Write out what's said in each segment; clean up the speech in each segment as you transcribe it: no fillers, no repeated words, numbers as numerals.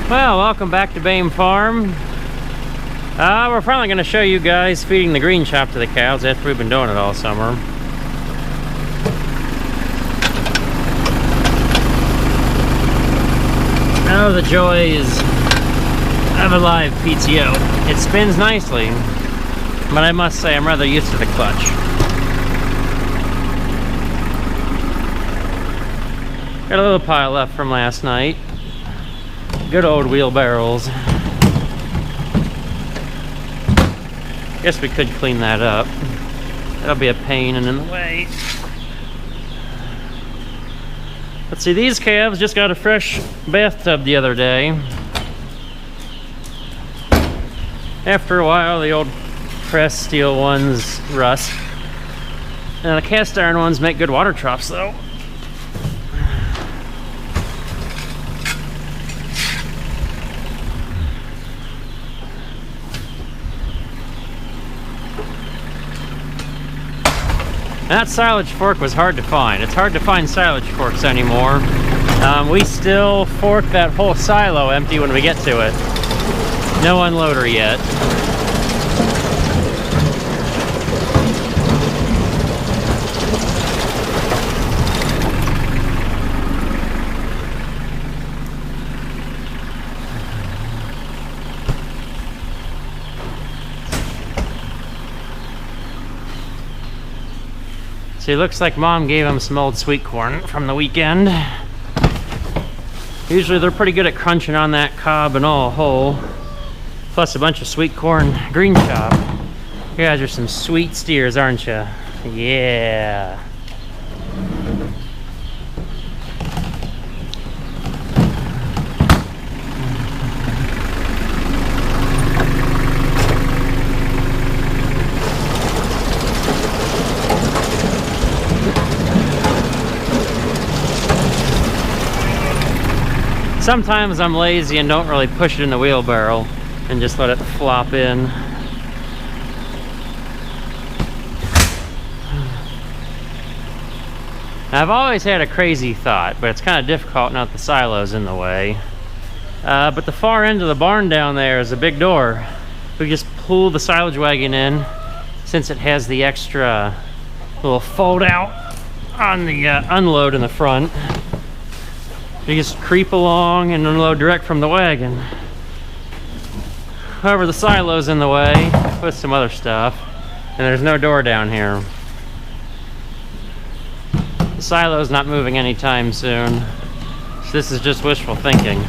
Well, welcome back to Bame Farm. We're finally going to show you guys feeding the green chop to the cows after we've been doing it all summer. Oh, the joys of a live PTO. It spins nicely, but I must say I'm rather used to the clutch. Got a little pile left from last night. Good old wheelbarrows. Guess we could clean that up. That'll be a pain and in the way. Let's see, these calves just got a fresh bathtub the other day. After a while, the old pressed steel ones rust. And the cast iron ones make good water troughs though. That silage fork was hard to find. It's hard to find silage forks anymore. We still fork that whole silo empty when we get to it. No unloader yet. See, looks like Mom gave them some old sweet corn from the weekend. Usually they're pretty good at crunching on that cob and all whole. Plus a bunch of sweet corn green chop. You guys are some sweet steers, aren't you? Yeah. Sometimes I'm lazy and don't really push it in the wheelbarrow and just let it flop in. I've always had a crazy thought, but it's kind of difficult now that the silo's in the way. But the far end of the barn down there is a big door. We just pull the silage wagon in, since it has the extra little fold out on the unload in the front. You just creep along and unload direct from the wagon. However, the silo's in the way with some other stuff, and there's no door down here. The silo's not moving anytime soon, so this is just wishful thinking.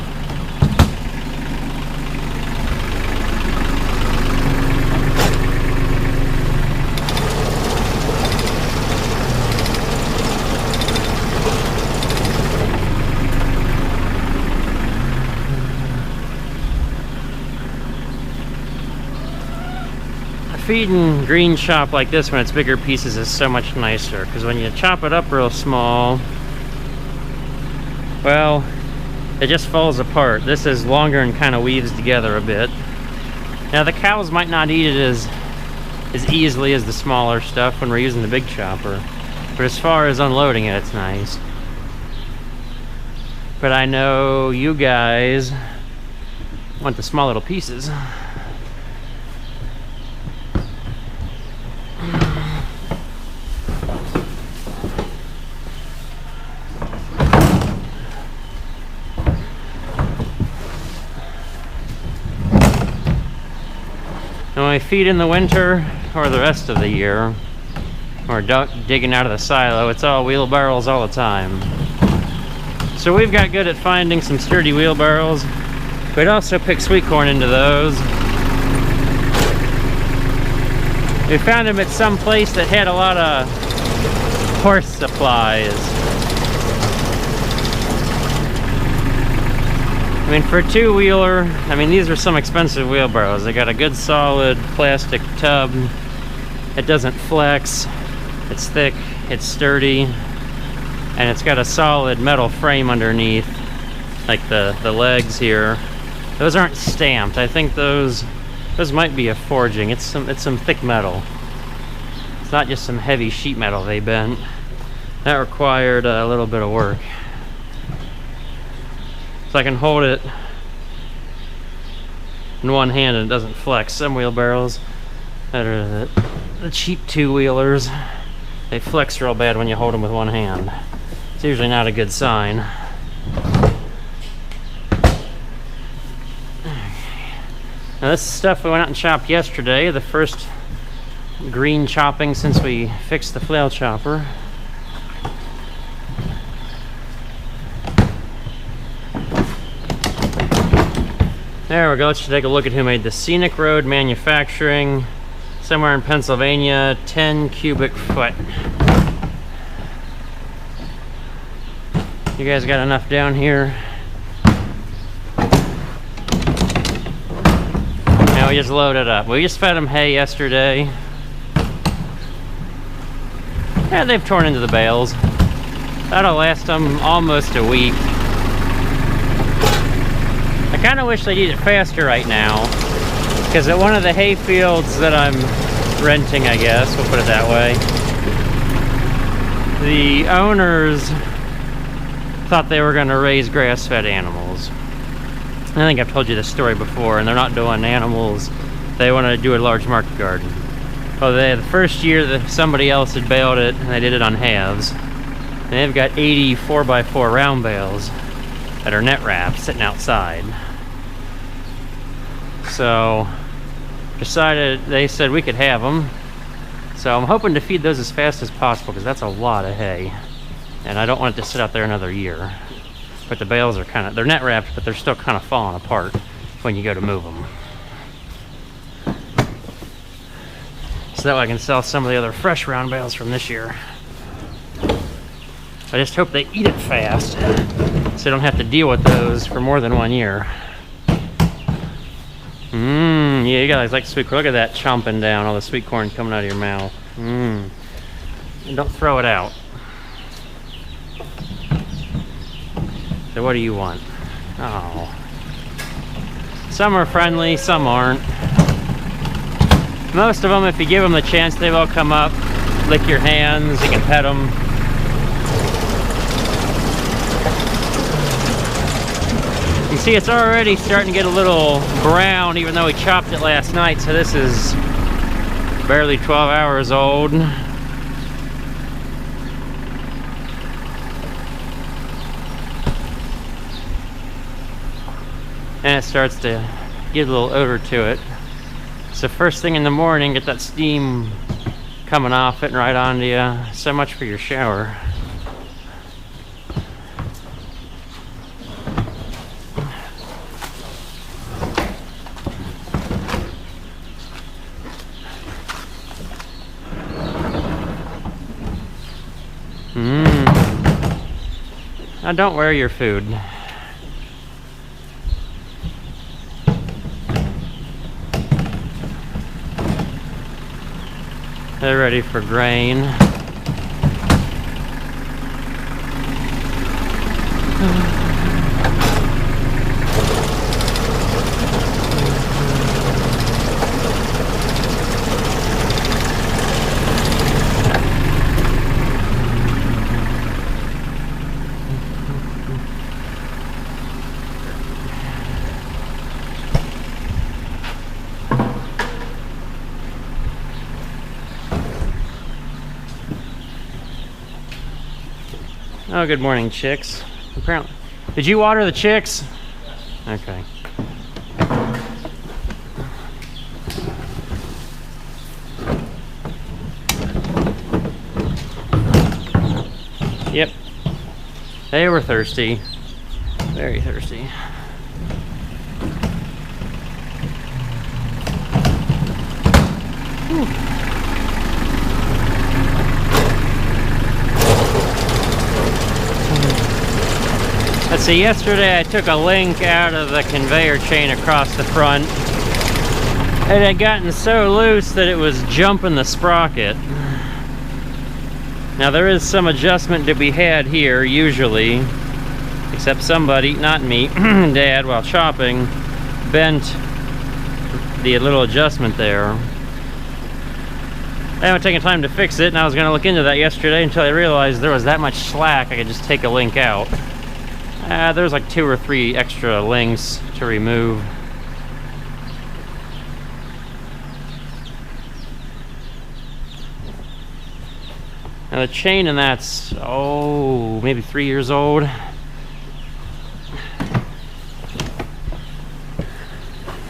Feeding green chop like this when it's bigger pieces is so much nicer, because when you chop it up real small, well, it just falls apart. This is longer and kind of weaves together a bit. Now the cows might not eat it as easily as the smaller stuff when we're using the big chopper, but as far as unloading it, it's nice. But I know you guys want the small little pieces. When we feed in the winter or the rest of the year, or digging out of the silo, it's all wheelbarrows all the time. So we've got good at finding some sturdy wheelbarrows. We'd also pick sweet corn into those. We found them at some place that had a lot of horse supplies. I mean, for a two-wheeler, I mean, these are some expensive wheelbarrows. They got a good solid plastic tub. It doesn't flex. It's thick, it's sturdy, and it's got a solid metal frame underneath, like the legs here. Those aren't stamped. I think those might be a forging. It's some thick metal. It's not just some heavy sheet metal they bent. That required a little bit of work. So I can hold it in one hand and it doesn't flex. Some wheelbarrows that are the cheap two-wheelers, they flex real bad when you hold them with one hand. It's usually not a good sign. Now this is stuff we went out and chopped yesterday, the first green chopping since we fixed the flail chopper. There we go. Let's take a look at who made this. Scenic Road Manufacturing, somewhere in Pennsylvania, 10 cubic foot. You guys got enough down here? Now we just load it up. We just fed them hay yesterday. Yeah, they've torn into the bales. That'll last them almost a week. I kind of wish they'd eat it faster right now, because at one of the hay fields that I'm renting, I guess, we'll put it that way, the owners thought they were going to raise grass-fed animals. I think I've told you this story before, and they're not doing animals. They want to do a large market garden. Well, the first year that somebody else had baled it, and they did it on halves, and they've got 80 4x4 round bales that are net wrapped sitting outside. So decided, they said we could have them. So I'm hoping to feed those as fast as possible, because that's a lot of hay. And I don't want it to sit out there another year. But the bales are kind of, they're net wrapped, but they're still kind of falling apart when you go to move them. So that way I can sell some of the other fresh round bales from this year. I just hope they eat it fast, so I don't have to deal with those for more than 1 year. Yeah, you guys like sweet corn. Look at that chomping down, all the sweet corn coming out of your mouth. And don't throw it out. So what do you want? Oh. Some are friendly, some aren't. Most of them, if you give them the chance, they will come up, lick your hands, you can pet them. You see, it's already starting to get a little brown, even though we chopped it last night, so this is barely 12 hours old. And it starts to get a little odor to it. So first thing in the morning, get that steam coming off it and right onto you. So much for your shower. Now don't wear your food. They're ready for grain. Oh, good morning, chicks. Apparently, did you water the chicks? Okay. Yep. They were thirsty. Very thirsty. Whew. Let's see, yesterday I took a link out of the conveyor chain across the front. It had gotten so loose that it was jumping the sprocket. Now there is some adjustment to be had here, usually. Except somebody, not me, Dad, while chopping, bent the little adjustment there. I haven't taken time to fix it, and I was going to look into that yesterday until I realized there was that much slack I could just take a link out. There's like 2 or 3 extra links to remove. Now the chain in that's, maybe 3 years old.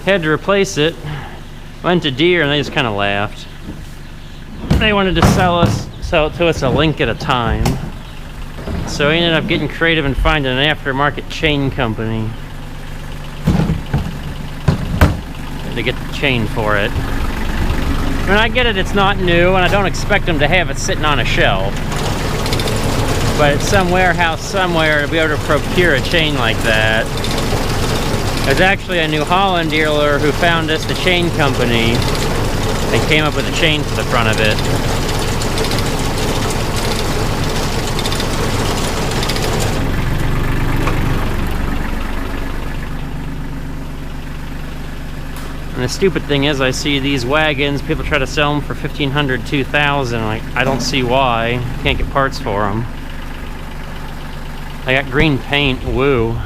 Had to replace it. Went to Deere and they just kind of laughed. They wanted to sell it to us a link at a time. So we ended up getting creative and finding an aftermarket chain company to get the chain for it. I mean, I get it, it's not new, and I don't expect them to have it sitting on a shelf. But it's some warehouse somewhere to be able to procure a chain like that. There's actually a New Holland dealer who found us the chain company and came up with a chain for the front of it. And the stupid thing is, I see these wagons, people try to sell them for $1,500, $2,000. Like, I don't see why. Can't get parts for them. I got green paint, woo.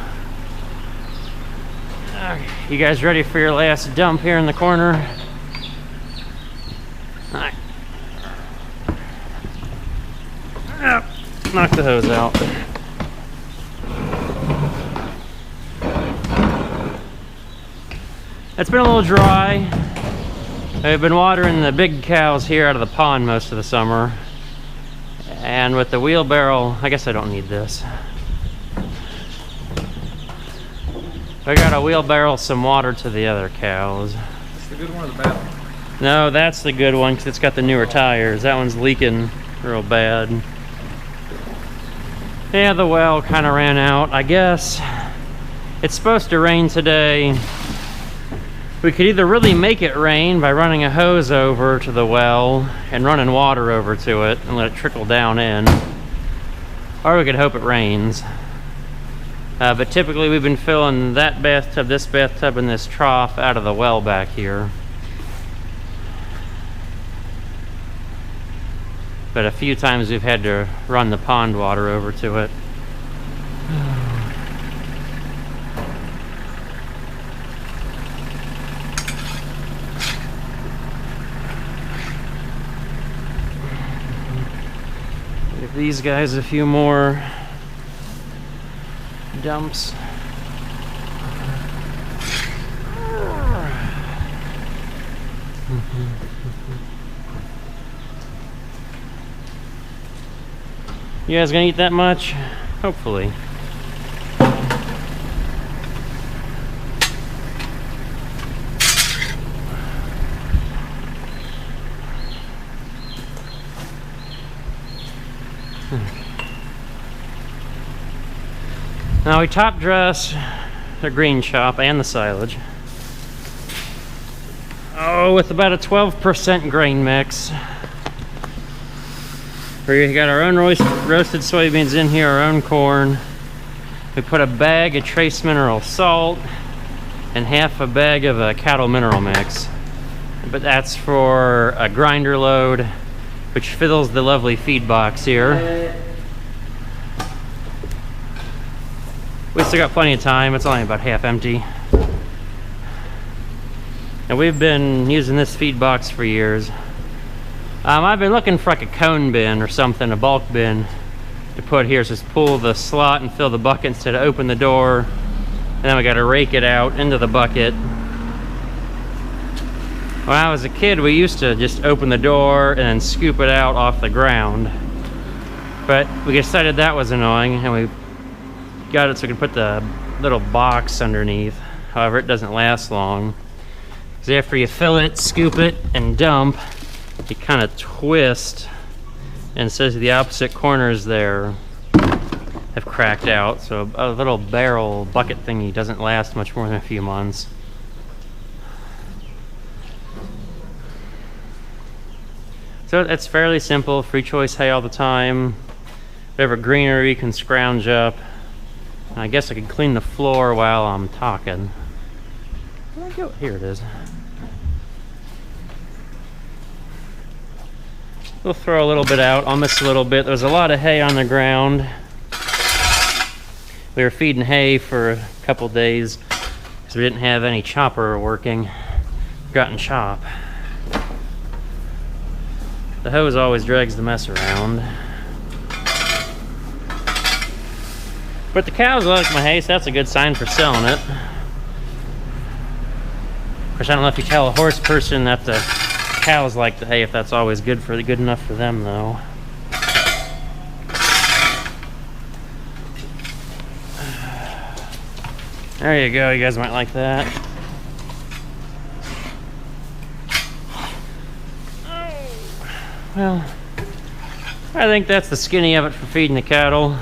You guys ready for your last dump here in the corner? Alright. Knock the hose out. It's been a little dry. I've been watering the big cows here out of the pond most of the summer. And with the wheelbarrow, I guess I don't need this. I gotta wheelbarrow some water to the other cows. That's the good one or the bad one? No, that's the good one because it's got the newer tires. That one's leaking real bad. Yeah, the well kind of ran out. I guess it's supposed to rain today. We could either really make it rain by running a hose over to the well and running water over to it and let it trickle down in, or we could hope it rains. But typically we've been filling that bathtub, this bathtub, and this trough out of the well back here. But a few times we've had to run the pond water over to it. Give these guys a few more dumps. You guys gonna eat that much? Hopefully. Now we top dress the green chop and the silage. With about a 12% grain mix. We got our own roasted soybeans in here, our own corn. We put a bag of trace mineral salt and half a bag of a cattle mineral mix. But that's for a grinder load, which fills the lovely feed box here. We still got plenty of time. It's only about half empty. And we've been using this feed box for years. I've been looking for like a cone bin or something, a bulk bin to put here. So just pull the slot and fill the bucket instead of open the door. And then we got to rake it out into the bucket. When I was a kid, we used to just open the door and then scoop it out off the ground. But we decided that was annoying, and we got it so we can put the little box underneath. However, it doesn't last long. Because after you fill it, scoop it, and dump, you kind of twist, and it says the opposite corners there have cracked out. So a little barrel bucket thingy doesn't last much more than a few months. So it's fairly simple, free choice hay all the time. Whatever greenery you can scrounge up. I guess I could clean the floor while I'm talking. Where'd I go? Here it is. We'll throw a little bit out. I'll miss a little bit. There's a lot of hay on the ground. We were feeding hay for a couple days because we didn't have any chopper working. Forgotten chop. The hose always drags the mess around. But the cows like my hay, so that's a good sign for selling it. Of course, I don't know if you tell a horse person that the cows like the hay, if that's always good enough for them, though. There you go. You guys might like that. Well, I think that's the skinny of it for feeding the cattle.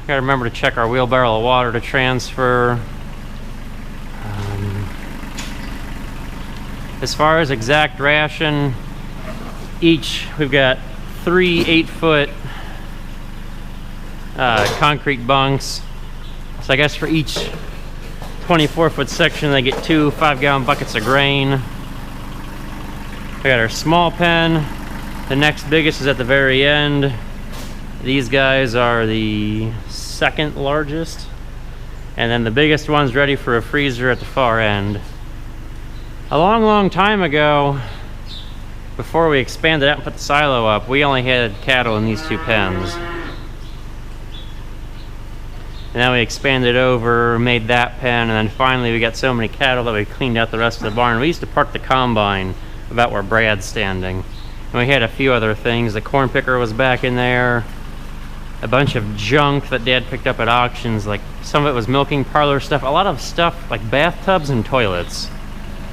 Gotta remember to check our wheelbarrow of water to transfer. As far as exact ration, we've got 3 8-foot concrete bunks. So I guess for each 24-foot section, they get 2 5-gallon buckets of grain. We got our small pen. The next biggest is at the very end. These guys are the second largest. And then the biggest one's ready for a freezer at the far end. A long time ago, before we expanded out and put the silo up, we only had cattle in these 2 pens. And then we expanded over, made that pen, and then finally we got so many cattle that we cleaned out the rest of the barn. We used to park the combine about where Brad's standing. And we had a few other things. The corn picker was back in there. A bunch of junk that Dad picked up at auctions, like some of it was milking parlor stuff. A lot of stuff like bathtubs and toilets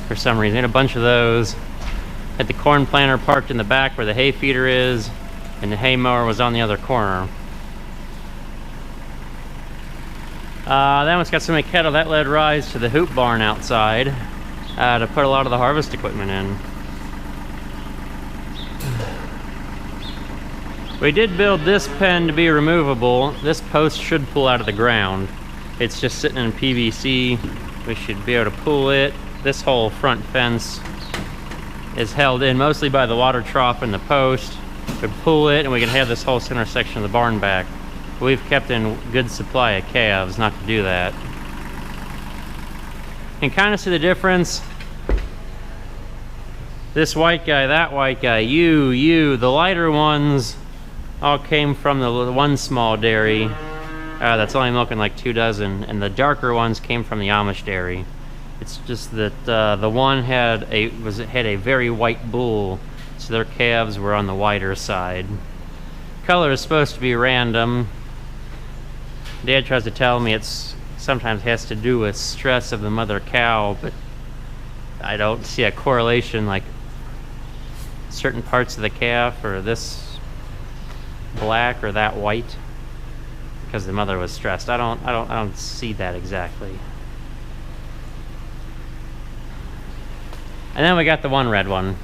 for some reason. We had a bunch of those. Had the corn planter parked in the back where the hay feeder is, and the hay mower was on the other corner. Then once got so many cattle, that led Rise to the hoop barn outside to put a lot of the harvest equipment in. We did build this pen to be removable. This post should pull out of the ground. It's just sitting in PVC. We should be able to pull it. This whole front fence is held in mostly by the water trough and the post. We pull it and we can have this whole center section of the barn back. We've kept in good supply of calves not to do that. You can kind of see the difference. This white guy, that white guy, the lighter ones all came from the one small dairy that's only milking like 2 dozen, and the darker ones came from the Amish dairy. It's just that the one had a very white bull, so their calves were on the whiter side. Color is supposed to be random. Dad tries to tell me it's sometimes has to do with stress of the mother cow, but I don't see a correlation like certain parts of the calf or this black or that white because the mother was stressed. I don't see that exactly. And then we got the one red one.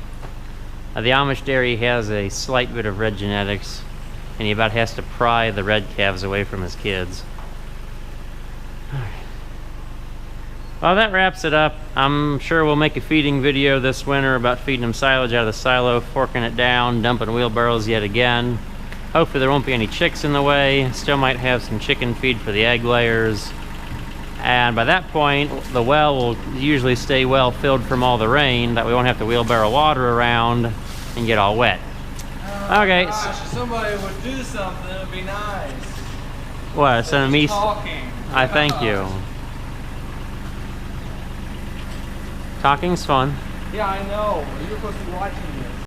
The Amish dairy has a slight bit of red genetics, and he about has to pry the red calves away from his kids. Well, that wraps it up. I'm sure we'll make a feeding video this winter about feeding them silage out of the silo, forking it down, dumping wheelbarrows yet again. Hopefully there won't be any chicks in the way. Still might have some chicken feed for the egg layers. And by that point, the well will usually stay well filled from all the rain, that we won't have to wheelbarrow water around and get all wet. Okay. Gosh, if somebody would do something, it would be nice. What? Send me. Talking. I thank you. Talking's fun. Yeah, I know. You're supposed to be watching